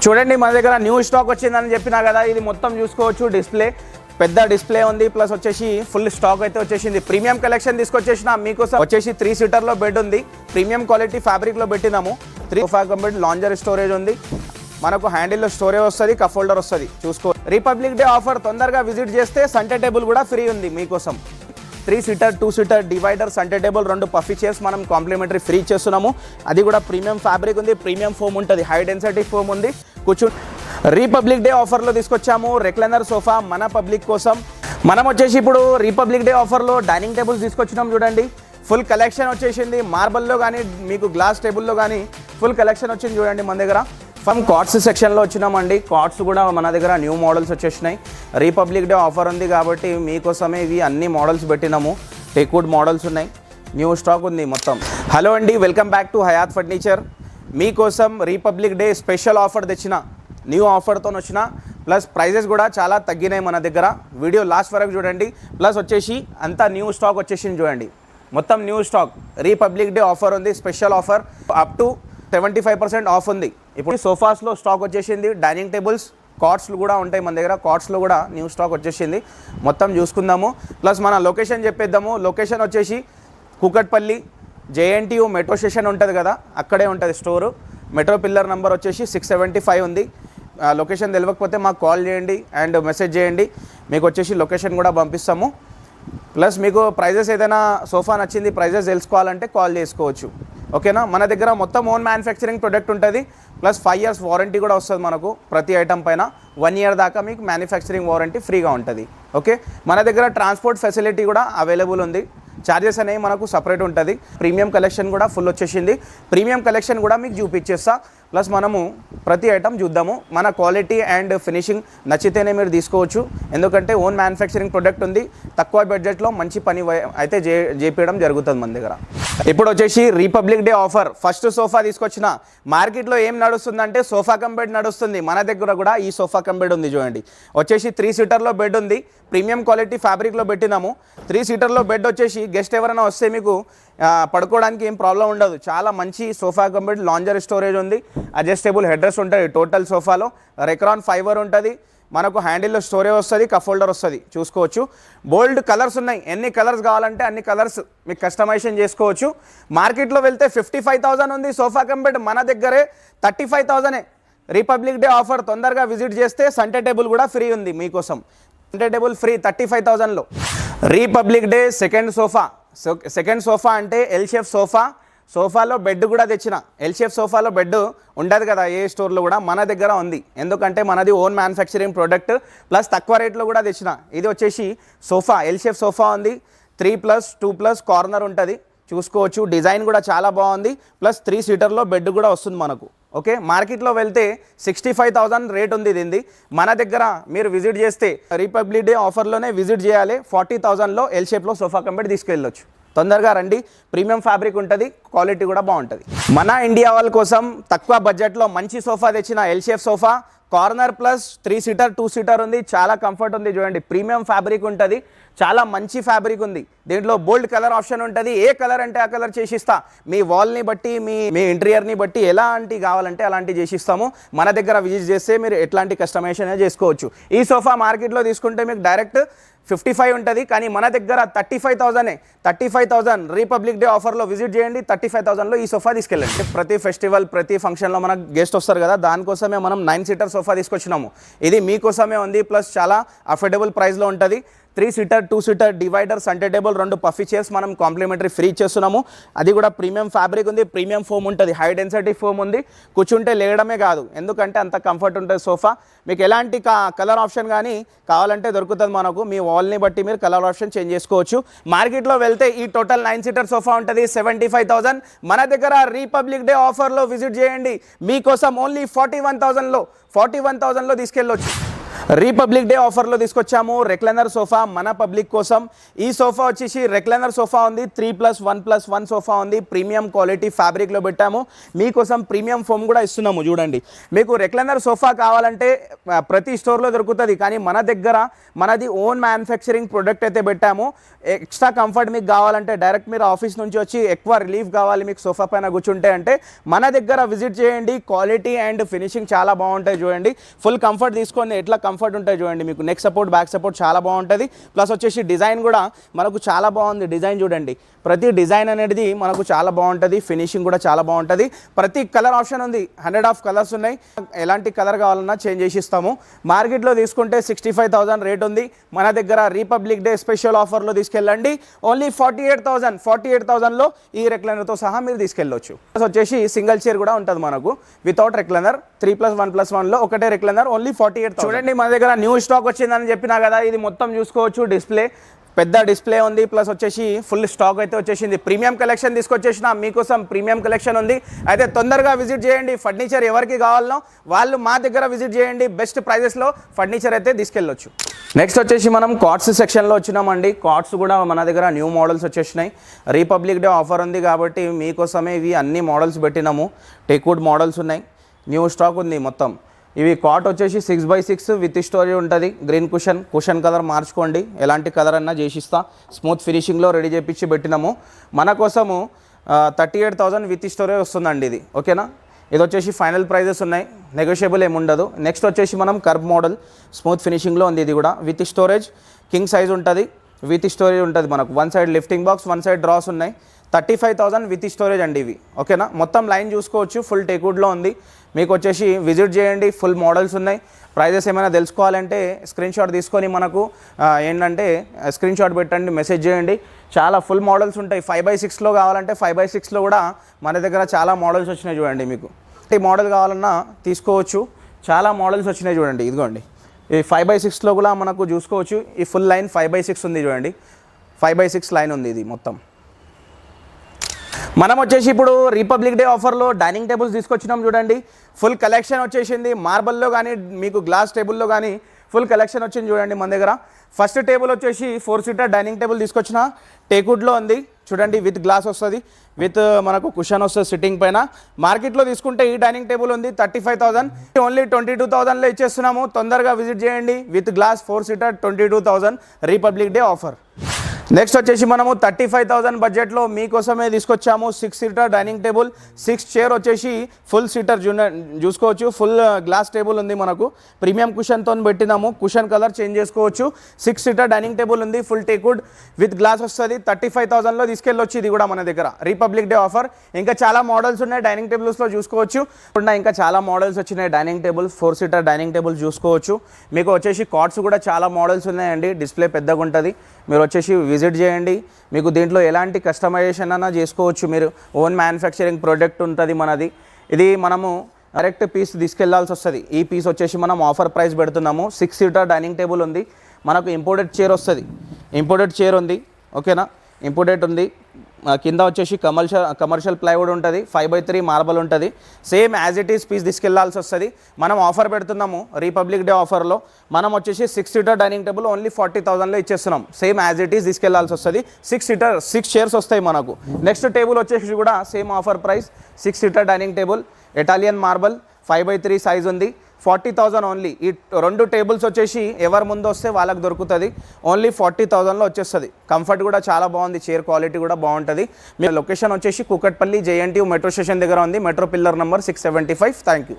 చూడండి మన దగ్గర న్యూ స్టాక్ వచ్చిందని చెప్పినా కదా, ఇది మొత్తం చూసుకోవచ్చు. డిస్ప్లే పెద్ద డిస్ప్లే ఉంది, ప్లస్ వచ్చేసి ఫుల్ స్టాక్ అయితే వచ్చేసింది. ప్రీమియం కలెక్షన్ తీసుకొచ్చేసిన మీకోసం వచ్చేసి 3 సీటర్లో బెడ్ ఉంది. ప్రీమియం క్వాలిటీ ఫ్యాబ్రిక్లో పెట్టినాము. 3 సోఫా కంబెడ్ లాంజర్ స్టోరేజ్ ఉంది. మనకు హ్యాండిల్లో స్టోరేజ్ వస్తుంది, కప్ హోల్డర్ వస్తుంది. చూసుకో. రిపబ్లిక్ డే ఆఫర్ తొందరగా విజిట్ చేస్తే సెంటర్ టేబుల్ కూడా ఫ్రీ ఉంది మీకోసం. 3 seater 2 seater divider centre table 2 puffy chairs మనం కాంప్లిమెంటరీ ఫ్రీ చేస్తున్నాము. అది కూడా ప్రీమియం ఫ్యాబ్రిక్ ఉంది, ప్రీమియం ఫోమ్ ఉంటుంది, హై డెన్సిటీ ఫోమ్ ఉంది. కూర్చో. రిపబ్లిక్ డే ఆఫర్లో తీసుకొచ్చాము రెక్లైనర్ సోఫా మన పబ్లిక్ కోసం. మనం వచ్చేసి ఇప్పుడు రిపబ్లిక్ డే ఆఫర్లో డైనింగ్ టేబుల్స్ తీసుకొచ్చినాం. చూడండి ఫుల్ కలెక్షన్ వచ్చేసింది. మార్బల్లో కానీ మీకు గ్లాస్ టేబుల్లో కానీ ఫుల్ కలెక్షన్ వచ్చింది. చూడండి మన దగ్గర ఫ్రమ్ కార్డ్స్ సెక్షన్లో వచ్చినామండి. కార్డ్స్ కూడా మన దగ్గర న్యూ మోడల్స్ వచ్చేసినాయి. రిపబ్లిక్ డే ఆఫర్ ఉంది కాబట్టి మీకోసమే ఇవి అన్ని మోడల్స్ పెట్టినాము. టేక్వుడ్ మోడల్స్ ఉన్నాయి, న్యూ స్టాక్ ఉంది మొత్తం. హలో అండి, welcome back to Hayat furniture. మీకోసం రిపబ్లిక్ డే స్పెషల్ ఆఫర్ తెచ్చిన, న్యూ ఆఫర్తో వచ్చిన, ప్లస్ ప్రైజెస్ కూడా చాలా తగ్గినాయి మన దగ్గర. వీడియో లాస్ట్ వరకు చూడండి. ప్లస్ వచ్చేసి అంతా న్యూ స్టాక్ వచ్చేసింది. చూడండి మొత్తం new stock. Republic Day offer ఉంది, special offer. Up to 75% off ఉంది. ఇప్పుడు సోఫాస్లో స్టాక్ వచ్చేసింది. డైనింగ్ టేబుల్స్ కార్డ్స్లు కూడా ఉంటాయి మన దగ్గర. కార్డ్స్లో కూడా న్యూ స్టాక్ వచ్చేసింది. మొత్తం చూసుకుందాము. ప్లస్ మన లొకేషన్ చెప్పేద్దాము. లొకేషన్ వచ్చేసి కూకట్పల్లి జేఎన్టీయూ మెట్రో స్టేషన్ ఉంటుంది కదా, అక్కడే ఉంటుంది స్టోరు. మెట్రో పిల్లర్ నెంబర్ వచ్చేసి 675 ఉంది. లొకేషన్ తెలియకపోతే మాకు కాల్ చేయండి అండ్ మెసేజ్ చేయండి, మీకు వచ్చేసి లొకేషన్ కూడా పంపిస్తాము. ప్లస్ మీకు ప్రైజెస్ ఏదైనా సోఫా నచ్చింది, ప్రైజెస్ తెలుసుకోవాలంటే కాల్ చేసుకోవచ్చు. ఓకేనా. మన దగ్గర మొత్తం ఓన్ మ్యానుఫ్యాక్చరింగ్ ప్రొడక్ట్ ఉంటుంది. ప్లస్ 5 years వారంటీ కూడా వస్తుంది మనకు. ప్రతి ఐటమ్ పైన 1 year దాకా మీకు మ్యానుఫ్యాక్చరింగ్ వారంటీ ఫ్రీగా ఉంటుంది. ఓకే. మన దగ్గర ట్రాన్స్పోర్ట్ ఫెసిలిటీ కూడా అవైలబుల్ ఉంది. ఛార్జెస్ అనేవి మనకు సపరేట్ ఉంటుంది. ప్రీమియం కలెక్షన్ కూడా ఫుల్ వచ్చేసింది. ప్రీమియం కలెక్షన్ కూడా మీకు చూపించేస్తా. ప్లస్ మనము ప్రతి ఐటమ్ చూద్దాము. మన క్వాలిటీ అండ్ ఫినిషింగ్ నచ్చితేనే మీరు తీసుకోవచ్చు. ఎందుకంటే ఓన్ మ్యానుఫ్యాక్చరింగ్ ప్రొడక్ట్ ఉంది. తక్కువ బడ్జెట్లో మంచి పని అయితే చేపించడం జరుగుతుంది మన దగ్గర. ఇప్పుడు వచ్చేసి republic Day offer. First sofa తీసుకొచ్చిన. మార్కెట్లో ఏం నడుస్తుందంటే సోఫా కమ్ బెడ్ నడుస్తుంది. మన దగ్గర కూడా ఈ సోఫా కమ్ బెడ్ ఉంది. చూడండి వచ్చేసి 3 సీటర్లో బెడ్ ఉంది. ప్రీమియం క్వాలిటీ ఫ్యాబ్రిక్లో పెట్టినాము. 3 సీటర్లో బెడ్ వచ్చేసి గెస్ట్ ఎవరైనా వస్తే మీకు పడుకోవడానికి ఏం ప్రాబ్లం ఉండదు. చాలా మంచి sofa cum bed. Lounger storage ఉంది, అడ్జస్టబుల్ హెడ్ రెస్ట్ ఉంటుంది టోటల్ సోఫాలో. రెక్రాన్ ఫైబర్ ఉంటుంది. మనకు హ్యాండిల్లో స్టోరేజ్ వస్తుంది, కప్ హోల్డర్ వస్తుంది. చూసుకోవచ్చు. బోల్డ్ కలర్స్ ఉన్నాయి. ఎన్ని కలర్స్ కావాలంటే అన్ని కలర్స్ మీకు కస్టమైజేషన్ చేసుకోవచ్చు. మార్కెట్లో వెళ్తే 55,000 ఉంది సోఫా కమ్ బెడ్. మన దగ్గరే 35,000. రిపబ్లిక్ డే ఆఫర్ తొందరగా విజిట్ చేస్తే సెంటర్ టేబుల్ కూడా ఫ్రీ ఉంది మీకోసం. సెంటర్ టేబుల్ ఫ్రీ 35,000లో. రిపబ్లిక్ డే సెకండ్ సోఫా అంటే ఎల్ షేప్ సోఫా. సోఫాలో బెడ్ కూడా తెచ్చిన. ఎల్ షేప్ సోఫాలో బెడ్ ఉండదు కదా ఏ స్టోర్లో కూడా, మన దగ్గర ఉంది. ఎందుకంటే మనది ఓన్ మ్యానుఫ్యాక్చరింగ్ ప్రోడక్ట్. ప్లస్ తక్కువ రేట్లో కూడా తెచ్చిన. ఇది వచ్చేసి సోఫా ఎల్ షేప్ సోఫా ఉంది. 3+2+ కార్నర్ ఉంటుంది. చూసుకోవచ్చు. డిజైన్ కూడా చాలా బాగుంది. ప్లస్ 3 సీటర్లో బెడ్ కూడా వస్తుంది మనకు. ఓకే. మార్కెట్లో వెళ్తే 65,000 రేట్ ఉంది దీనిది. మన దగ్గర మీరు విజిట్ చేస్తే రిపబ్లిక్ డే ఆఫర్లోనే విజిట్ చేయాలి. 40,000లో ఎల్ షేప్లో సోఫా కమ్ బెడ్ తీసుకెళ్ళొచ్చు. తొందరగా రండి. ప్రీమియం ఫ్యాబ్రిక్ ఉంటుంది, క్వాలిటీ కూడా బాగుంటుంది. మన ఇండియా వాళ్ళ కోసం తక్కువ బడ్జెట్లో మంచి సోఫా తెచ్చిన. L shape sofa corner plus 3 seater 2 seater ఉంది. చాలా కంఫర్ట్ ఉంది. చూడండి ప్రీమియం ఫ్యాబ్రిక్ ఉంటుంది. చాలా మంచి ఫ్యాబ్రిక్ ఉంది. దీంట్లో బోల్డ్ కలర్ ఆప్షన్ ఉంటుంది. ఏ కలర్ అంటే ఆ కలర్ చేసిస్తా. మీ వాల్ని బట్టి మీ ఇంటీరియర్ని బట్టి ఎలాంటి కావాలంటే అలాంటి చేసిస్తాము. మన దగ్గర విజిట్ చేస్తే మీరు ఎట్లాంటి కస్టమైజేషన్ చేసుకోవచ్చు. ఈ సోఫా మార్కెట్లో తీసుకుంటే మీకు డైరెక్ట్ 55 ఉంటుంది. కానీ మన దగ్గర 35,000 రిపబ్లిక్ డే ఆఫర్లో విజిట్ చేయండి. 35,000లో ఈ సోఫా తీసుకెళ్ళండి. ప్రతి ఫెస్టివల్ ప్రతి ఫంక్షన్లో మనకు గెస్ట్ వస్తారు కదా, దానికోసమే మనం 9 సీటర్ సోఫా తీసుకొచ్చినాము. ఇది మీకోసమే ఉంది. ప్లస్ చాలా అఫోర్డబుల్ ప్రైస్లో ఉంటుంది. 3 seater 2 seater divider centre table 2 puffy chairs మనం కాంప్లిమెంటరీ ఫ్రీ ఇచ్చేస్తున్నాము. అది కూడా ప్రీమియం ఫ్యాబ్రిక్ ఉంది, ప్రీమియం ఫోమ్ ఉంటుంది, హై డెన్సిటీ ఫోమ్ ఉంది. కూర్చుంటే లేయడమే కాదు, ఎందుకంటే అంత కంఫర్ట్ ఉంటుంది సోఫా. మీకు ఎలాంటి కలర్ ఆప్షన్ కానీ కావాలంటే దొరుకుతుంది మనకు. మీ వాల్ని బట్టి మీరు కలర్ ఆప్షన్ చేంజ్ చేసుకోవచ్చు. మార్కెట్లో వెళ్తే ఈ టోటల్ 9 సీటర్ సోఫా ఉంటుంది 75,000. మన దగ్గర రిపబ్లిక్ డే ఆఫర్లో విజిట్ చేయండి. మీకోసం ఓన్లీ 41,000లో తీసుకెళ్ళొచ్చు. రిపబ్లిక్ డే ఆఫర్లో తీసుకొచ్చాము రెక్లైనర్ సోఫా మన పబ్లిక్ కోసం. ఈ సోఫా వచ్చేసి రెక్లైనర్ సోఫా ఉంది, 3+1+1 సోఫా ఉంది, ప్రీమియం క్వాలిటీ ఫ్యాబ్రిక్లో పెట్టాము. మీకోసం ప్రీమియం ఫోమ్ కూడా ఇస్తున్నాము. చూడండి, మీకు రెక్లైనర్ సోఫా కావాలంటే ప్రతి స్టోర్లో దొరుకుతుంది, కానీ మన దగ్గర మనది ఓన్ మ్యానుఫ్యాక్చరింగ్ ప్రొడక్ట్ అయితే పెట్టాము. ఎక్స్ట్రా కంఫర్ట్ మీకు కావాలంటే డైరెక్ట్ మీరు ఆఫీస్ నుంచి వచ్చి ఎక్కువ రిలీఫ్ కావాలి మీకు సోఫా పైన కూర్చుంటే అంటే మన దగ్గర విజిట్ చేయండి. క్వాలిటీ అండ్ ఫినిషింగ్ చాలా బాగుంటాయి. చూడండి, ఫుల్ కంఫర్ట్ తీసుకొని ఎట్లా కంఫర్ట్ ఉంటాయి చూడండి. మీకు నెక్ సపోర్ట్, బ్యాక్ సపోర్ట్ చాలా బాగుంటుంది. ప్లస్ వచ్చేసి డిజైన్ కూడా మనకు చాలా బాగుంది. డిజైన్ చూడండి, ప్రతి డిజైన్ అనేది మనకు చాలా బాగుంటుంది. ఫినిషింగ్ కూడా చాలా బాగుంటుంది. ప్రతి కలర్ ఆప్షన్ ఉంది, 100 ఆఫ్ కలర్స్ ఉన్నాయి. ఎలాంటి కలర్ కావాలన్నా చేంజ్ చేసి ఇస్తాము. మార్కెట్లో తీసుకుంటే 65,000 రేట్ ఉంది. మన దగ్గర రిపబ్లిక్ డే స్పెషల్ ఆఫర్లో తీసుకెళ్ళండి. ఓన్లీ 48,000లో ఈ రెక్లైనర్తో సహా మీరు తీసుకెళ్ళొచ్చు. ప్లస్ వచ్చేసి సింగిల్ చైర్ కూడా ఉంటుంది మనకు వితౌట్ రెక్లైనర్. 3+1+1లో ఒకటే రెక్లైనర్, ఓన్లీ 48,000. చూడండి, మన దగ్గర న్యూ స్టాక్ వచ్చిందని చెప్పినా కదా, ఇది మొత్తం చూసుకోవచ్చు. డిస్ప్లే పెద్ద డిస్ప్లే ఉంది. ప్లస్ వచ్చేసి ఫుల్ స్టాక్ అయితే వచ్చేసింది. ప్రీమియం కలెక్షన్ తీసుకొచ్చేసిన మీకోసం ప్రీమియం కలెక్షన్ ఉంది. అయితే తొందరగా విజిట్ చేయండి. ఫర్నిచర్ ఎవరికి కావాలనో వాళ్ళు మా దగ్గర విజిట్ చేయండి. బెస్ట్ ప్రైజెస్లో ఫర్నిచర్ అయితే తీసుకెళ్ళొచ్చు. నెక్స్ట్ వచ్చేసి మనం కార్డ్స్ సెక్షన్లో వచ్చినామండి. కార్డ్స్ కూడా మన దగ్గర న్యూ మోడల్స్ వచ్చేసినాయి. రిపబ్లిక్ డే ఆఫర్ ఉంది కాబట్టి మీకోసమే ఇవి అన్ని మోడల్స్ పెట్టినాము. టెక్వుడ్ మోడల్స్ ఉన్నాయి, న్యూ స్టాక్ ఉంది మొత్తం. ఇవి కాట్ వచ్చేసి 6x6 విత్ స్టోరీ ఉంటుంది. గ్రీన్ కుషన్ కలర్ మార్చుకోండి, ఎలాంటి కలర్ అన్నా చేసిస్తా. స్మూత్ ఫినిషింగ్లో రెడీ చేపించి పెట్టినాము. మన కోసము 38,000 విత్ స్టోరీ వస్తుందండి ఇది. ఓకేనా, ఇది వచ్చేసి ఫైనల్ ప్రైజెస్ ఉన్నాయి, నెగోషియబుల్ ఏముండదు. నెక్స్ట్ వచ్చేసి మనం కర్వ్ మోడల్ స్మూత్ ఫినిషింగ్లో ఉంది. ఇది కూడా విత్ స్టోరేజ్, కింగ్ సైజ్ ఉంటుంది, విత్ స్టోరేజ్ ఉంటుంది. మనకు one side lifting box, one side drawers ఉన్నాయి. 35,000 విత్ స్టోరేజ్ అండి ఇవి. ఓకేనా, మొత్తం లైన్ చూసుకోవచ్చు. ఫుల్ టేక్వుడ్లో ఉంది. మీకు వచ్చేసి విజిట్ చేయండి. ఫుల్ మోడల్స్ ఉన్నాయి. ప్రైజెస్ ఏమైనా తెలుసుకోవాలంటే స్క్రీన్ షాట్ తీసుకొని మనకు ఏంటంటే స్క్రీన్ షాట్ పెట్టండి, మెసేజ్ చేయండి. చాలా ఫుల్ మోడల్స్ ఉంటాయి. 5x6లో కావాలంటే 5x6లో కూడా మన దగ్గర చాలా మోడల్స్ వచ్చినాయి. చూడండి, మీకు ఈ మోడల్ కావాలన్నా తీసుకోవచ్చు. చాలా మోడల్స్ వచ్చినాయి. చూడండి, ఇదిగోండి, ఈ 5x6లో కూడా మనకు చూసుకోవచ్చు. ఈ ఫుల్ లైన్ 5x6 ఉంది. చూడండి, 5x6 లైన్ ఉంది ఇది మొత్తం. మనం వచ్చేసి ఇప్పుడు రిపబ్లిక్ డే ఆఫర్లో డైనింగ్ టేబుల్స్ తీసుకొచ్చినాం. చూడండి, ఫుల్ కలెక్షన్ వచ్చేసింది. మార్బల్లో కానీ మీకు గ్లాస్ టేబుల్లో కానీ ఫుల్ కలెక్షన్ వచ్చింది. చూడండి, మన దగ్గర ఫస్ట్ టేబుల్ వచ్చేసి 4 సీటర్ డైనింగ్ టేబుల్ తీసుకొచ్చిన టేక్వుడ్లో ఉంది. చూడండి, విత్ గ్లాస్ వస్తుంది, విత్ మనకు కుషన్ వస్తుంది సిట్టింగ్ పైన. మార్కెట్లో తీసుకుంటే ఈ డైనింగ్ టేబుల్ ఉంది 35,000, ఓన్లీ 22,000లో ఇచ్చేస్తున్నాము. తొందరగా విజిట్ చేయండి. With glass 4 seater 22,000 republic Day offer. Next వచ్చేసి మనము 35,000 బడ్జెట్లో మీకోసమే తీసుకొచ్చాము 6 సీటర్ డైనింగ్ టేబుల్. 6 చైర్ వచ్చేసి ఫుల్ సీటర్ చూసుకోవచ్చు. ఫుల్ గ్లాస్ టేబుల్ ఉంది. మనకు ప్రీమియం కుషన్తో పెట్టినాము. కుషన్ కలర్ చేంజ్ చేసుకోవచ్చు. 6 సీటర్ డైనింగ్ టేబుల్ ఉంది. ఫుల్ టేక్వుడ్ విత్ గ్లాస్ వస్తుంది. 35,000లో తీసుకెళ్ళొచ్చు. ఇది కూడా మన దగ్గర రిపబ్లిక్ డే ఆఫర్. ఇంకా చాలా మోడల్స్ ఉన్నాయి డైనింగ్ టేబుల్స్లో చూసుకోవచ్చు. ఇంకా చాలా మోడల్స్ వచ్చినాయి. Dining table 4 seater dining table చూసుకోవచ్చు. మీకు వచ్చేసి కార్డ్స్ కూడా చాలా మోడల్స్ ఉన్నాయండి. డిస్ప్లే పెద్దగా ఉంటుంది. మీరు వచ్చేసి విజిట్ చేయండి. మీకు దీంట్లో ఎలాంటి కస్టమైజేషన్ అన్నా చేసుకోవచ్చు. మీరు ఓన్ మ్యానుఫ్యాక్చరింగ్ ప్రోడక్ట్ ఉంటుంది మనది. ఇది మనము డైరెక్ట్ పీస్ తీసుకెళ్లాల్సి వస్తుంది. ఈ పీస్ వచ్చేసి మనం ఆఫర్ ప్రైస్ పెడుతున్నాము. 6 సీటర్ డైనింగ్ టేబుల్ ఉంది. మనకు ఇంపోర్టెడ్ చైర్ వస్తుంది. ఇంపోర్టెడ్ చైర్ ఉంది. ఓకేనా, ఇంపోర్టెడ్ ఉంది. కింద వచ్చేసి కమర్షియల్ ప్లైవుడ్ ఉంటుంది. 5x3 మార్బల్ ఉంటుంది. Same as it is piece తీసుకెళ్లాల్సి వస్తుంది. మనం ఆఫర్ పెడుతున్నాము రిపబ్లిక్ డే ఆఫర్లో. మనం వచ్చేసి 6 సీటర్ డైనింగ్ టేబుల్ ఓన్లీ 40,000లో ఇచ్చేస్తున్నాం. సేమ్ యాజ్ ఇట్ ఈస్ తీసుకెళ్లాల్సి వస్తుంది. 6 చైర్స్ వస్తాయి మనకు. నెక్స్ట్ టేబుల్ వచ్చేసి కూడా same offer price. 6 seater dining table, Italian marble, 5x3 size ఉంది. 40,000 ఓన్లీ. ఈ 2 టేబుల్స్ వచ్చేసి ఎవరు ముందు వస్తే వాళ్ళకి దొరుకుతుంది. ఓన్లీ 40,000లో వచ్చేస్తుంది. కంఫర్ట్ కూడా చాలా బాగుంది. చైర్ క్వాలిటీ కూడా బాగుంటుంది. మీ లొకేషన్ వచ్చేసి కూకట్పల్లి JNTU మెట్రో స్టేషన్ దగ్గర ఉంది. Metro pillar number 675. Thank you.